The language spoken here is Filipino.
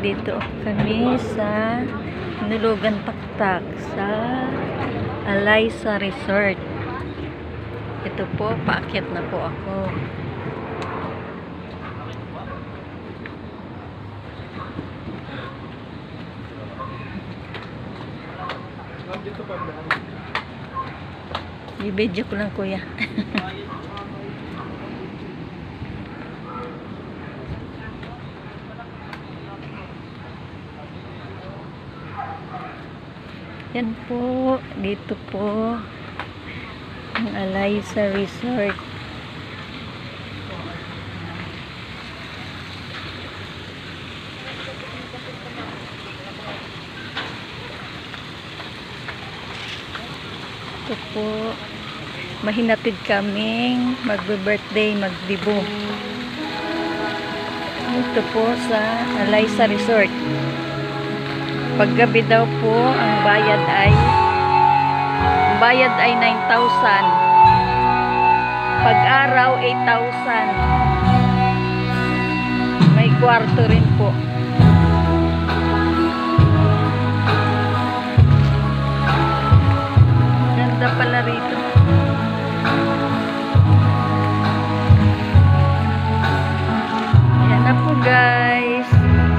Nandito kami sa Nulugan Taktak sa Alaysa Resort. Ito po, paakyat na po ako. I-video ko lang, kuya. Yan po, dito po ang Alaysa Resort. Ito po, mahinatid kaming magbe-birthday, magdibo. Ito po sa Alaysa Resort. Paggabi daw po, ang bayad ay 9,000. Pag-araw, 8,000. May kwarto rin po. Ganda pala rito.